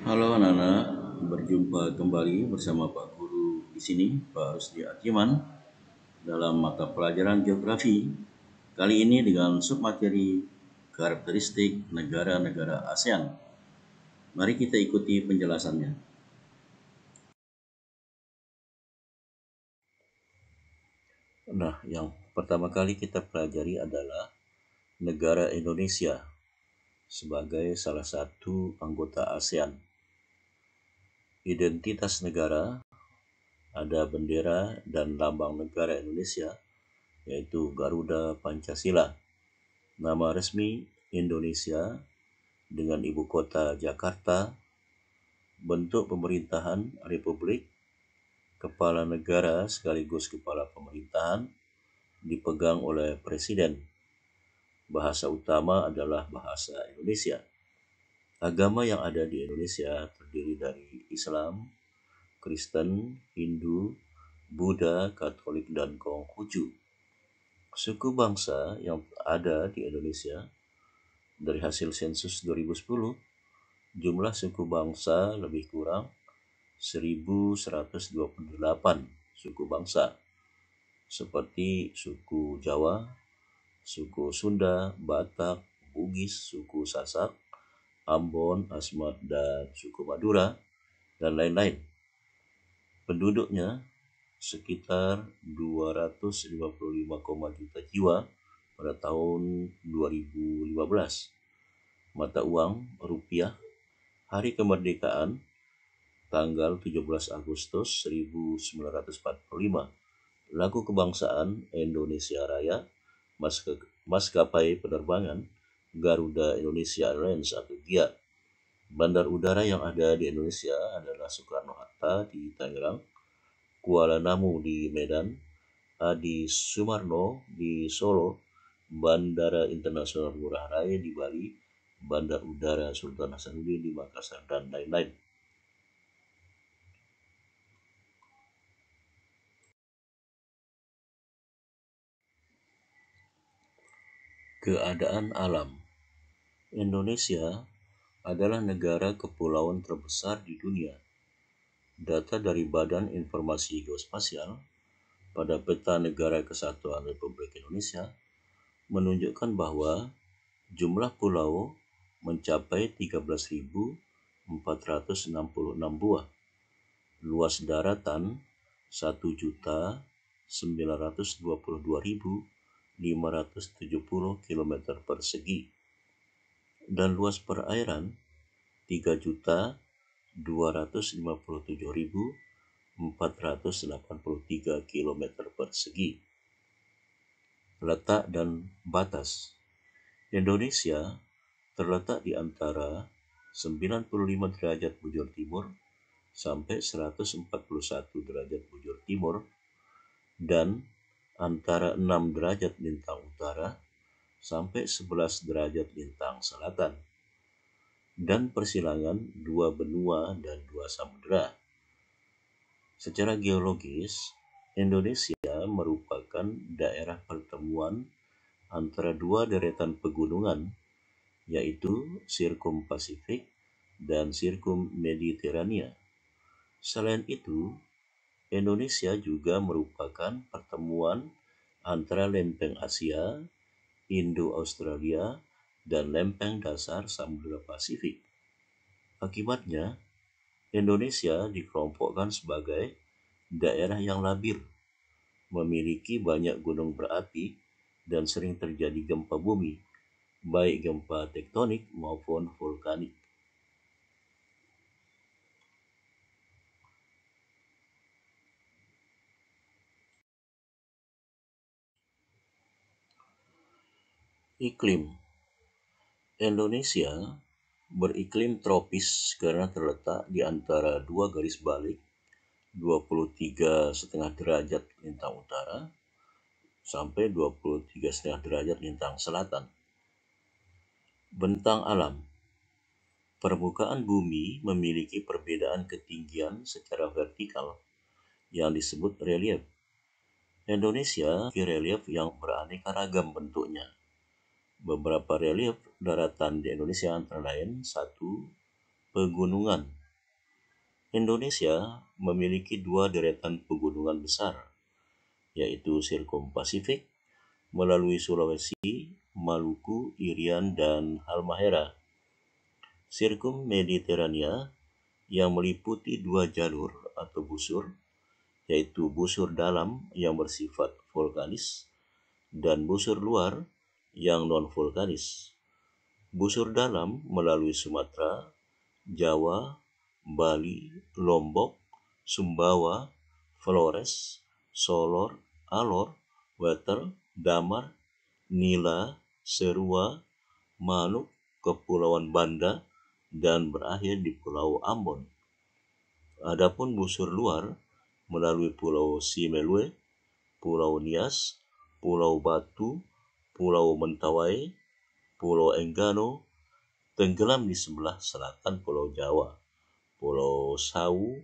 Halo anak-anak, berjumpa kembali bersama Pak Guru di sini, Pak Rusdi Akiman, dalam mata pelajaran geografi. Kali ini dengan submateri karakteristik negara-negara ASEAN. Mari kita ikuti penjelasannya. Nah, yang pertama kali kita pelajari adalah negara Indonesia sebagai salah satu anggota ASEAN. Identitas negara ada bendera dan lambang negara Indonesia, yaitu Garuda Pancasila. Nama resmi Indonesia dengan ibu kota Jakarta. Bentuk pemerintahan Republik. Kepala negara sekaligus kepala pemerintahan dipegang oleh Presiden. Bahasa utama adalah bahasa Indonesia. Agama yang ada di Indonesia terdiri dari Islam, Kristen, Hindu, Buddha, Katolik, dan Konghucu. Suku bangsa yang ada di Indonesia dari hasil sensus 2010, jumlah suku bangsa lebih kurang 1.128 suku bangsa, seperti suku Jawa, suku Sunda, Batak, Bugis, suku Sasak, Ambon, Asmat, dan suku Madura, dan lain-lain. Penduduknya sekitar 255, juta jiwa pada tahun 2015. Mata uang rupiah, hari kemerdekaan tanggal 17 Agustus 1945. Lagu kebangsaan Indonesia Raya, maskapai penerbangan Garuda Indonesia Airlines atau GIA. Bandar udara yang ada di Indonesia adalah Soekarno-Hatta di Tangerang, Kuala Namu di Medan, Adi Sumarno di Solo, Bandara Internasional Ngurah Rai di Bali, Bandar Udara Sultan Hasanuddin di Makassar, dan lain-lain. Keadaan alam. Indonesia adalah negara kepulauan terbesar di dunia. Data dari Badan Informasi Geospasial pada peta negara kesatuan Republik Indonesia menunjukkan bahwa jumlah pulau mencapai 13.466 buah. Luas daratan 1.922.570 km persegi. Dan luas perairan 3.257.483 km persegi. Letak dan batas. Indonesia terletak di antara 95 derajat bujur timur sampai 141 derajat bujur timur dan antara 6 derajat lintang utara sampai 11 derajat lintang selatan, dan persilangan 2 benua dan 2 samudera. Secara geologis, Indonesia merupakan daerah pertemuan antara dua deretan pegunungan, yaitu Sirkum Pasifik dan Sirkum Mediterania. Selain itu, Indonesia juga merupakan pertemuan antara lempeng Asia, Indo-Australia, dan lempeng dasar Samudra Pasifik. Akibatnya, Indonesia dikelompokkan sebagai daerah yang labil, memiliki banyak gunung berapi, dan sering terjadi gempa bumi, baik gempa tektonik maupun vulkanik. Iklim. Indonesia beriklim tropis karena terletak di antara dua garis balik 23,5 derajat lintang utara sampai 23,5 derajat lintang selatan. Bentang alam. Permukaan bumi memiliki perbedaan ketinggian secara vertikal yang disebut relief. Indonesia memiliki relief yang beraneka ragam bentuknya. Beberapa relief daratan di Indonesia antara lain: 1. Pegunungan Indonesia memiliki dua deretan pegunungan besar, yaitu Sirkum Pasifik melalui Sulawesi, Maluku, Irian, dan Halmahera. Sirkum Mediterania yang meliputi dua jalur atau busur, yaitu busur dalam yang bersifat vulkanis dan busur luar yang non-vulkanis. Busur dalam melalui Sumatera, Jawa, Bali, Lombok, Sumbawa, Flores, Solor, Alor, Weter, Damar, Nila, Serua, Manuk, Kepulauan Banda, dan berakhir di Pulau Ambon. Adapun busur luar melalui Pulau Simeulue, Pulau Nias, Pulau Batu, Pulau Mentawai, Pulau Enggano, tenggelam di sebelah selatan Pulau Jawa, Pulau Sawu,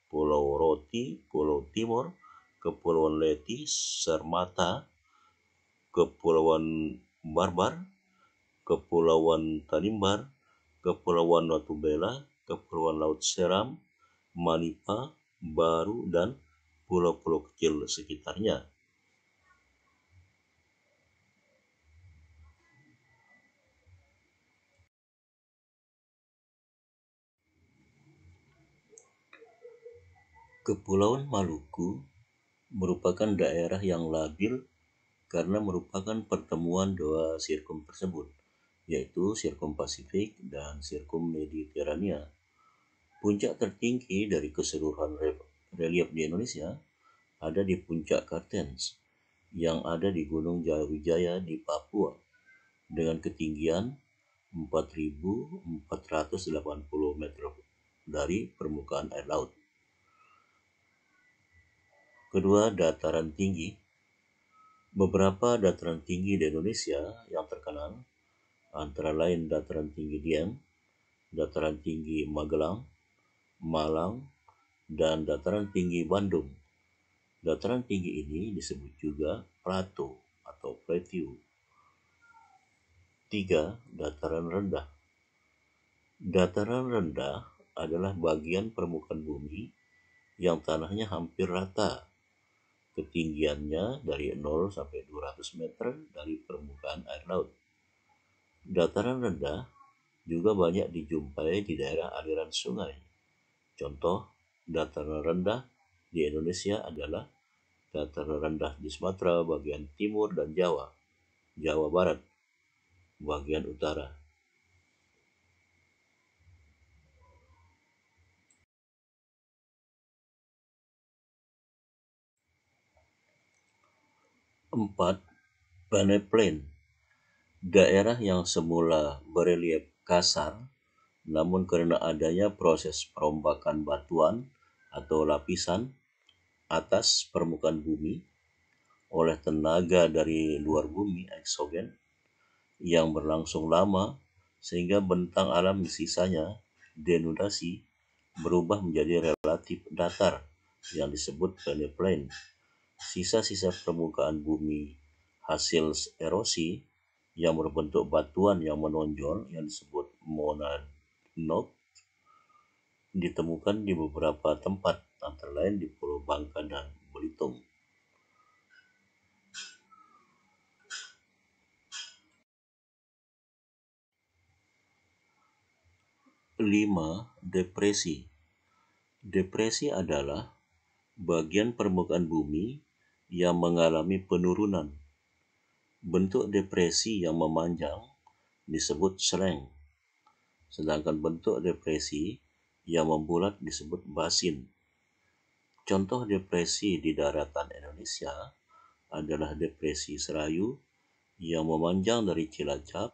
Pulau Roti, Pulau Timur, Kepulauan Leti, Sermata, Kepulauan Barbar, Kepulauan Tanimbar, Kepulauan Watubela, Kepulauan Laut Seram, Manipa, Baru, dan pulau-pulau kecil sekitarnya. Kepulauan Maluku merupakan daerah yang labil karena merupakan pertemuan dua sirkum tersebut, yaitu Sirkum Pasifik dan Sirkum Mediterania. Puncak tertinggi dari keseluruhan relief di Indonesia ada di Puncak Kartens yang ada di Gunung Jayawijaya di Papua dengan ketinggian 4.480 meter dari permukaan air laut. Kedua, dataran tinggi. Beberapa dataran tinggi di Indonesia yang terkenal antara lain dataran tinggi Dieng, dataran tinggi Magelang, Malang, dan dataran tinggi Bandung. Dataran tinggi ini disebut juga plateau atau plateau. 3. Dataran rendah. Dataran rendah adalah bagian permukaan bumi yang tanahnya hampir rata. Ketinggiannya dari 0 sampai 200 meter dari permukaan air laut. Dataran rendah juga banyak dijumpai di daerah aliran sungai. Contoh, dataran rendah di Indonesia adalah dataran rendah di Sumatera bagian timur dan Jawa, Jawa Barat bagian utara. Empat, Peneplain, daerah yang semula berelief kasar, namun karena adanya proses perombakan batuan atau lapisan atas permukaan bumi oleh tenaga dari luar bumi eksogen yang berlangsung lama sehingga bentang alam di sisanya denudasi berubah menjadi relatif datar yang disebut peneplain. Sisa-sisa permukaan bumi hasil erosi yang berbentuk batuan yang menonjol yang disebut monadnock ditemukan di beberapa tempat antara lain di Pulau Bangka dan Belitung. 5. Depresi. Depresi adalah bagian permukaan bumi yang mengalami penurunan. Bentuk depresi yang memanjang disebut slang, sedangkan bentuk depresi yang membulat disebut basin. Contoh depresi di daratan Indonesia adalah depresi Serayu yang memanjang dari Cilacap,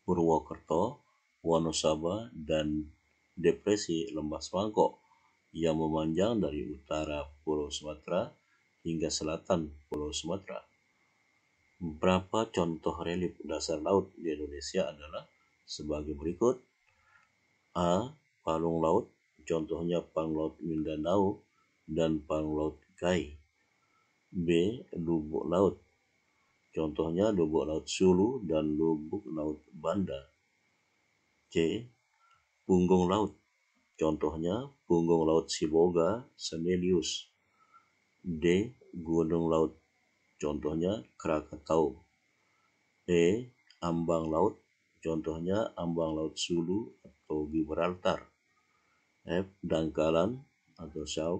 Purwokerto, Wonosobo, dan depresi Lembah Semangkok yang memanjang dari utara Pulau Sumatera hingga selatan Pulau Sumatera. Beberapa contoh relief dasar laut di Indonesia adalah sebagai berikut. A. Palung laut, contohnya palung laut Mindanao dan palung laut Kai. B. Lubuk laut, contohnya lubuk laut Sulu dan lubuk laut Banda. C. Punggung laut, contohnya Punggung Laut Sibolga Sanelius. D. Gunung Laut, contohnya Krakatau. E. Ambang Laut, contohnya Ambang Laut Sulu atau Gibraltar. F. Dangkalan atau Shaw,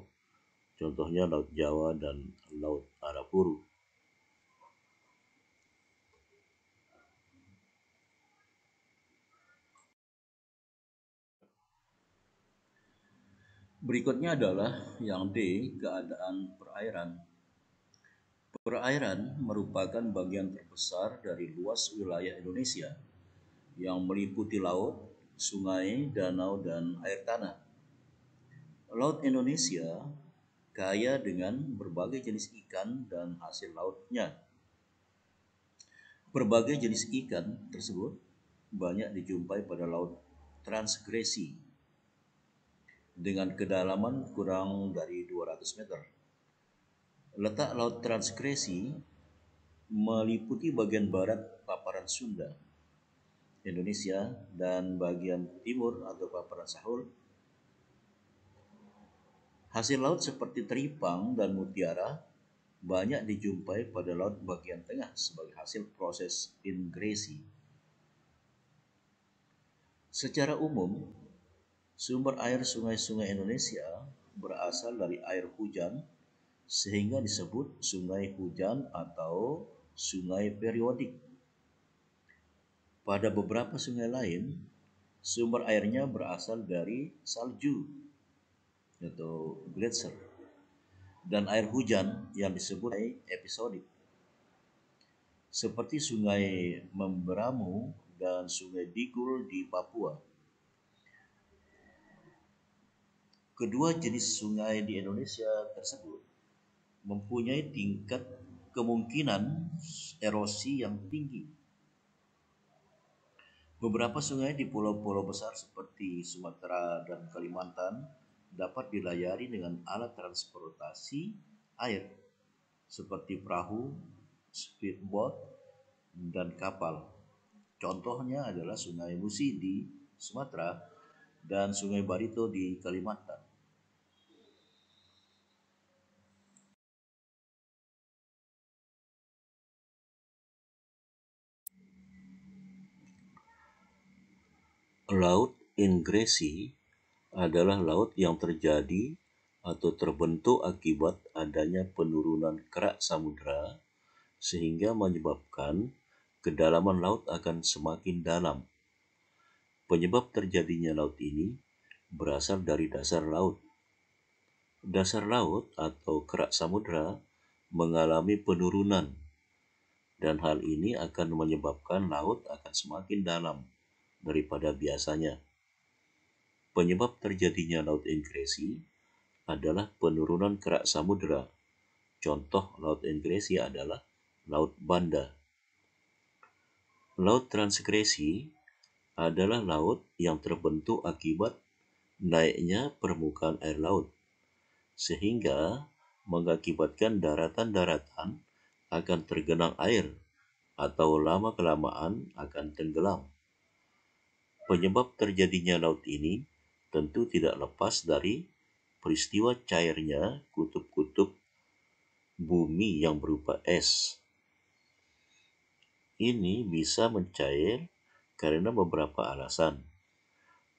contohnya Laut Jawa dan Laut Arafuru. Berikutnya adalah yang D, keadaan perairan. Perairan merupakan bagian terbesar dari luas wilayah Indonesia yang meliputi laut, sungai, danau, dan air tanah. Laut Indonesia kaya dengan berbagai jenis ikan dan hasil lautnya. Berbagai jenis ikan tersebut banyak dijumpai pada Laut Transgresi dengan kedalaman kurang dari 200 meter. Letak Laut Transgresi meliputi bagian barat paparan Sunda, Indonesia, dan bagian timur atau paparan Sahul. Hasil laut seperti teripang dan mutiara banyak dijumpai pada laut bagian tengah sebagai hasil proses ingresi. Secara umum, sumber air sungai-sungai Indonesia berasal dari air hujan sehingga disebut sungai hujan atau sungai periodik. Pada beberapa sungai lain, sumber airnya berasal dari salju atau gletser dan air hujan yang disebut episodik, seperti Sungai Membramu dan Sungai Digul di Papua. Kedua jenis sungai di Indonesia tersebut mempunyai tingkat kemungkinan erosi yang tinggi. Beberapa sungai di pulau-pulau besar seperti Sumatera dan Kalimantan dapat dilayari dengan alat transportasi air seperti perahu, speedboat, dan kapal. Contohnya adalah Sungai Musi di Sumatera dan Sungai Barito di Kalimantan. Laut ingresi adalah laut yang terjadi atau terbentuk akibat adanya penurunan kerak samudera sehingga menyebabkan kedalaman laut akan semakin dalam. Penyebab terjadinya laut ini berasal dari dasar laut. Dasar laut atau kerak samudera mengalami penurunan dan hal ini akan menyebabkan laut akan semakin dalam daripada biasanya. Penyebab terjadinya laut ingresi adalah penurunan kerak samudera. Contoh laut ingresi adalah Laut Banda. Laut transgresi adalah laut yang terbentuk akibat naiknya permukaan air laut, sehingga mengakibatkan daratan-daratan akan tergenang air atau lama-kelamaan akan tenggelam. Penyebab terjadinya laut ini tentu tidak lepas dari peristiwa cairnya kutub-kutub bumi yang berupa es. Ini bisa mencair karena beberapa alasan,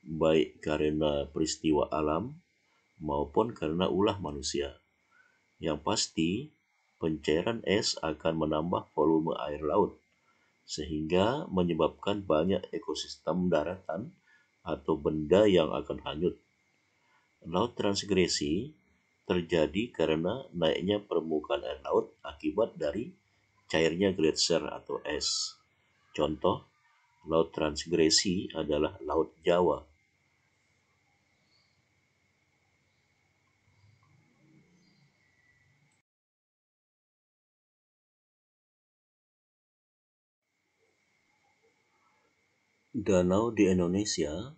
baik karena peristiwa alam maupun karena ulah manusia. Yang pasti, pencairan es akan menambah volume air laut, sehingga menyebabkan banyak ekosistem daratan atau benda yang akan hanyut. Laut transgresi terjadi karena naiknya permukaan air laut akibat dari cairnya gletser atau es. Contoh, laut transgresi adalah Laut Jawa. Danau di Indonesia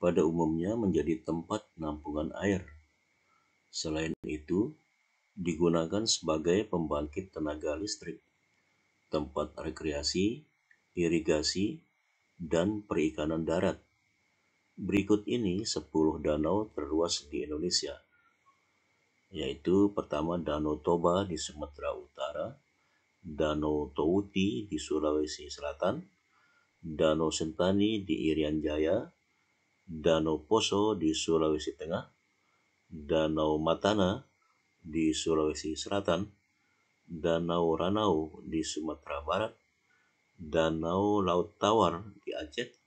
pada umumnya menjadi tempat penampungan air. Selain itu, digunakan sebagai pembangkit tenaga listrik, tempat rekreasi, irigasi, dan perikanan darat. Berikut ini 10 danau terluas di Indonesia, yaitu pertama Danau Toba di Sumatera Utara, Danau Towuti di Sulawesi Selatan, Danau Sentani di Irian Jaya, Danau Poso di Sulawesi Tengah, Danau Matana di Sulawesi Selatan, Danau Ranau di Sumatera Barat, Danau Laut Tawar di Aceh,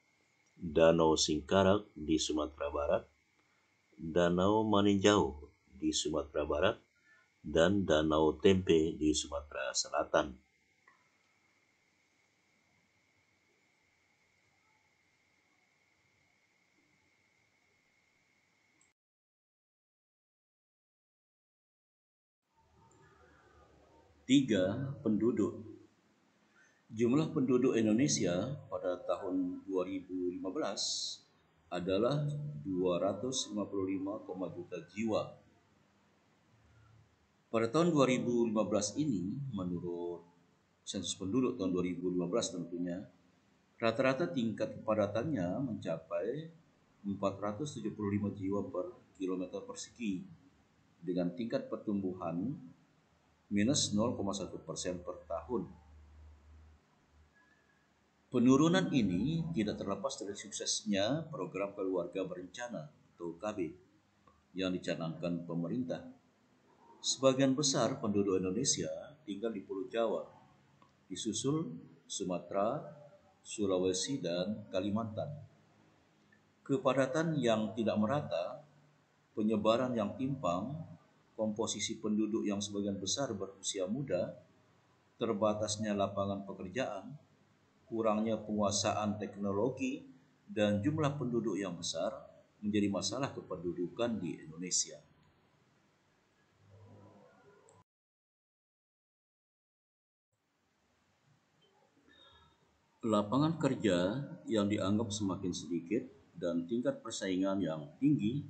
Danau Singkarak di Sumatera Barat, Danau Maninjau di Sumatera Barat, dan Danau Tempe di Sumatera Selatan. Tiga, penduduk. Jumlah penduduk Indonesia pada tahun 2015 adalah 255, juta jiwa. Pada tahun 2015 ini, menurut sensus penduduk tahun 2015 tentunya, rata-rata tingkat kepadatannya mencapai 475 jiwa per kilometer persegi dengan tingkat pertumbuhan minus 0,1% per tahun. Penurunan ini tidak terlepas dari suksesnya program keluarga berencana atau KB yang dicanangkan pemerintah. Sebagian besar penduduk Indonesia tinggal di Pulau Jawa, disusul Sumatera, Sulawesi, dan Kalimantan. Kepadatan yang tidak merata, penyebaran yang timpang, komposisi penduduk yang sebagian besar berusia muda, terbatasnya lapangan pekerjaan, kurangnya penguasaan teknologi, dan jumlah penduduk yang besar menjadi masalah kependudukan di Indonesia. Lapangan kerja yang dianggap semakin sedikit dan tingkat persaingan yang tinggi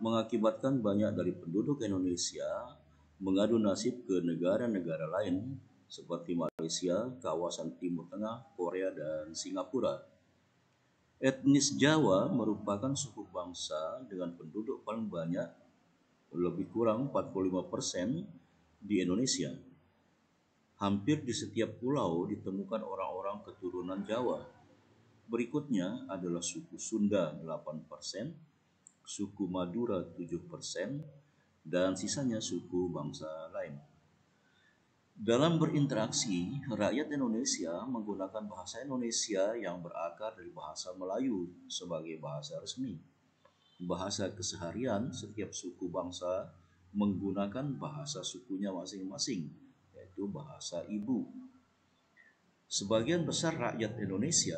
mengakibatkan banyak dari penduduk Indonesia mengadu nasib ke negara-negara lain seperti Malaysia, kawasan Timur Tengah, Korea, dan Singapura. Etnis Jawa merupakan suku bangsa dengan penduduk paling banyak, lebih kurang 45% di Indonesia. Hampir di setiap pulau ditemukan orang-orang keturunan Jawa. Berikutnya adalah suku Sunda 8%, suku Madura 7%, dan sisanya suku bangsa lain. Dalam berinteraksi, rakyat Indonesia menggunakan bahasa Indonesia yang berakar dari bahasa Melayu sebagai bahasa resmi. Bahasa keseharian setiap suku bangsa menggunakan bahasa sukunya masing-masing, yaitu bahasa ibu. Sebagian besar rakyat Indonesia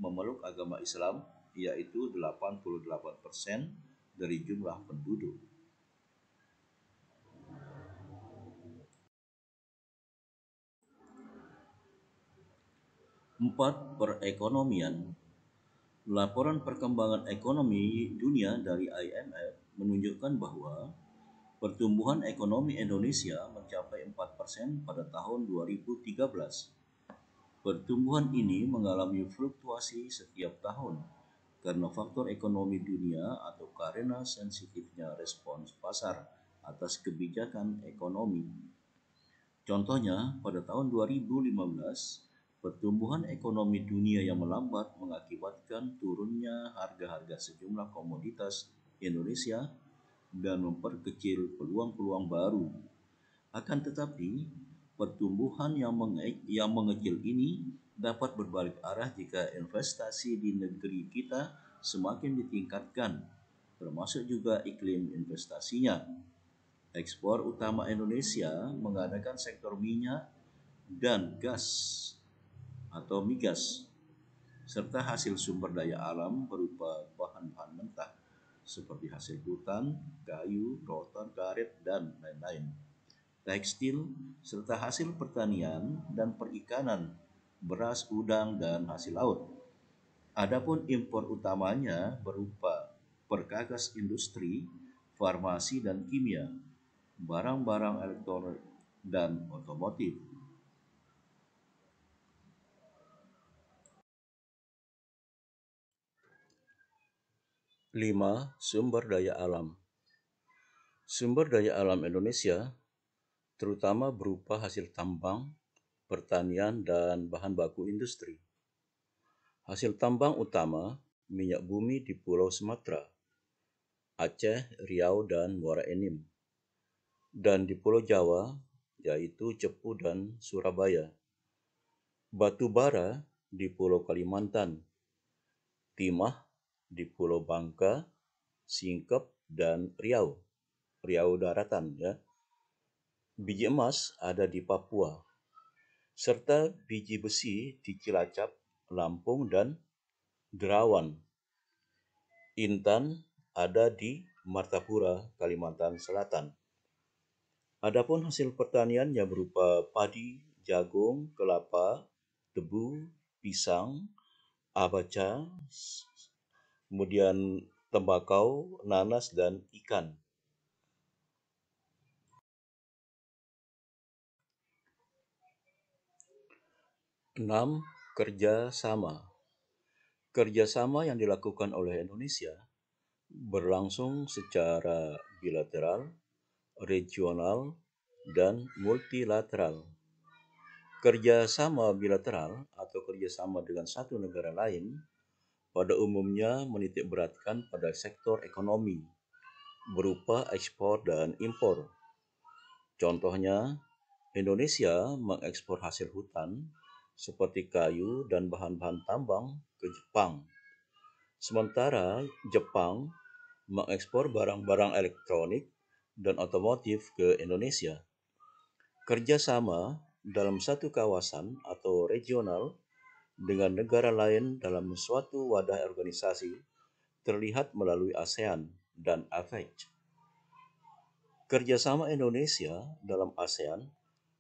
memeluk agama Islam, yaitu 88% dari jumlah penduduk. 4. Perekonomian. Laporan perkembangan ekonomi dunia dari IMF menunjukkan bahwa pertumbuhan ekonomi Indonesia mencapai 4% pada tahun 2013. Pertumbuhan ini mengalami fluktuasi setiap tahun karena faktor ekonomi dunia atau karena sensitifnya respons pasar atas kebijakan ekonomi. Contohnya, pada tahun 2015, pertumbuhan ekonomi dunia yang melambat mengakibatkan turunnya harga-harga sejumlah komoditas Indonesia dan memperkecil peluang-peluang baru. Akan tetapi, pertumbuhan yang mengecil ini dapat berbalik arah jika investasi di negeri kita semakin ditingkatkan, termasuk juga iklim investasinya. Ekspor utama Indonesia mengadakan sektor minyak dan gas atau migas, serta hasil sumber daya alam berupa bahan-bahan mentah seperti hasil hutan, kayu, rotan, karet, dan lain-lain, tekstil, serta hasil pertanian dan perikanan, beras, udang, dan hasil laut. Adapun impor utamanya berupa perkakas industri, farmasi dan kimia, barang-barang elektronik, dan otomotif. 5. Sumber daya alam. Sumber daya alam Indonesia terutama berupa hasil tambang, pertanian, dan bahan baku industri. Hasil tambang utama minyak bumi di Pulau Sumatera, Aceh, Riau, dan Muara Enim. Dan di Pulau Jawa, yaitu Cepu dan Surabaya. Batu bara di Pulau Kalimantan, timah di Pulau Bangka, Singkep, dan Riau. Riau daratan ya. Biji emas ada di Papua, serta biji besi di Cilacap, Lampung, dan Derawan. Intan ada di Martapura, Kalimantan Selatan. Adapun hasil pertanian yang berupa padi, jagung, kelapa, tebu, pisang, abaca, kemudian tembakau, nanas, dan ikan. 6. Kerjasama. Kerjasama yang dilakukan oleh Indonesia berlangsung secara bilateral, regional, dan multilateral. Kerjasama bilateral atau kerjasama dengan satu negara lain pada umumnya menitik beratkan pada sektor ekonomi berupa ekspor dan impor. Contohnya, Indonesia mengekspor hasil hutan seperti kayu dan bahan-bahan tambang ke Jepang. Sementara Jepang mengekspor barang-barang elektronik dan otomotif ke Indonesia. Kerjasama dalam satu kawasan atau regional dengan negara lain dalam suatu wadah organisasi terlihat melalui ASEAN dan APEC. Kerjasama Indonesia dalam ASEAN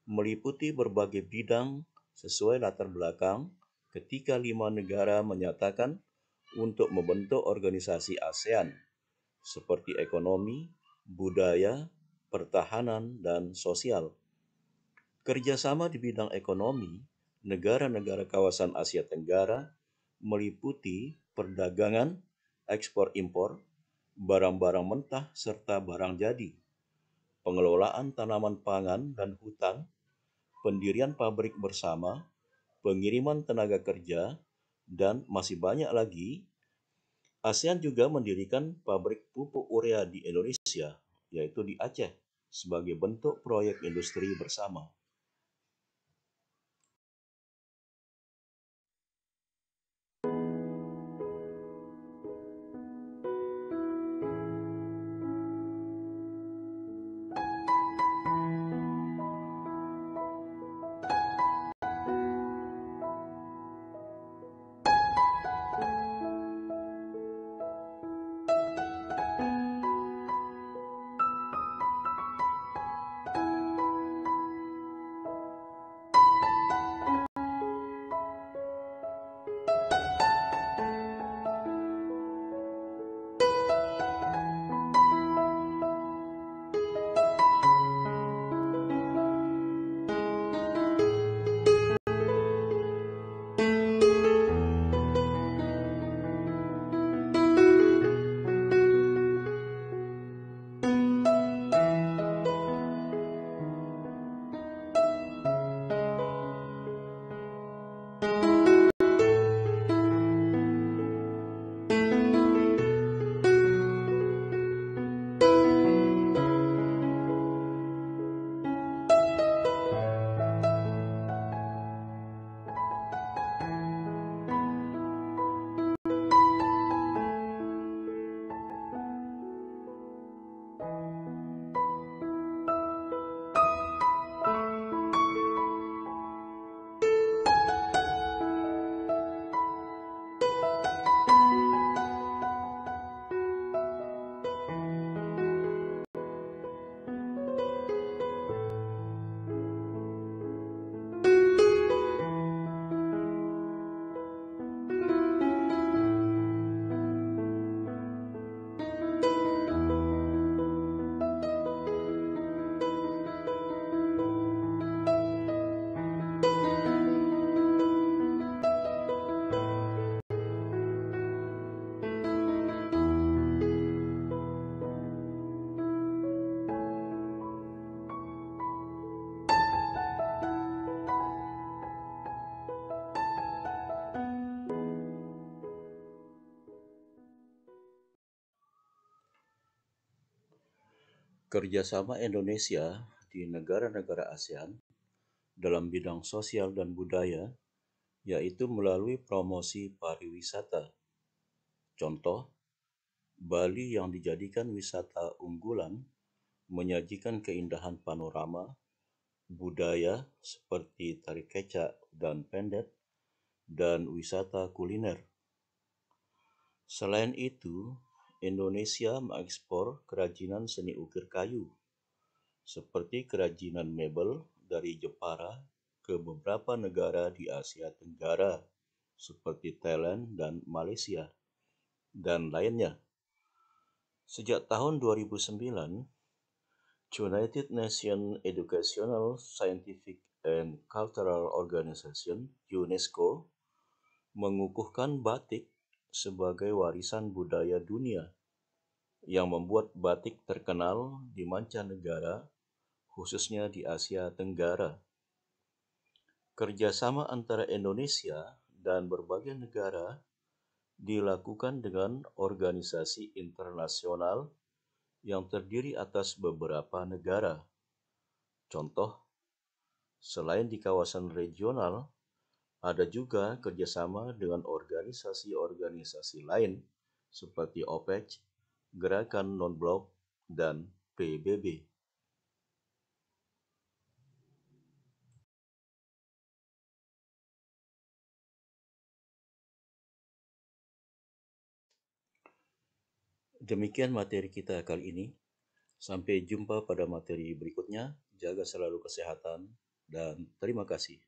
meliputi berbagai bidang sesuai latar belakang ketika 5 negara menyatakan untuk membentuk organisasi ASEAN seperti ekonomi, budaya, pertahanan, dan sosial. Kerjasama di bidang ekonomi negara-negara kawasan Asia Tenggara meliputi perdagangan, ekspor-impor, barang-barang mentah serta barang jadi, pengelolaan tanaman pangan dan hutan, pendirian pabrik bersama, pengiriman tenaga kerja, dan masih banyak lagi. ASEAN juga mendirikan pabrik pupuk urea di Indonesia, yaitu di Aceh, sebagai bentuk proyek industri bersama. Kerjasama Indonesia di negara-negara ASEAN dalam bidang sosial dan budaya, yaitu melalui promosi pariwisata. Contoh, Bali yang dijadikan wisata unggulan menyajikan keindahan panorama, budaya seperti tari kecak dan pendet, dan wisata kuliner. Selain itu, Indonesia mengekspor kerajinan seni ukir kayu, seperti kerajinan mebel dari Jepara ke beberapa negara di Asia Tenggara, seperti Thailand dan Malaysia, dan lainnya. Sejak tahun 2009, United Nations Educational, Scientific, and Cultural Organization (UNESCO) mengukuhkan batik sebagai warisan budaya dunia, yang membuat batik terkenal di mancanegara, khususnya di Asia Tenggara. Kerjasama antara Indonesia dan berbagai negara dilakukan dengan organisasi internasional yang terdiri atas beberapa negara. Contoh, selain di kawasan regional, ada juga kerjasama dengan organisasi-organisasi lain seperti OPEC, Gerakan Non-Blok, dan PBB. Demikian materi kita kali ini. Sampai jumpa pada materi berikutnya. Jaga selalu kesehatan dan terima kasih.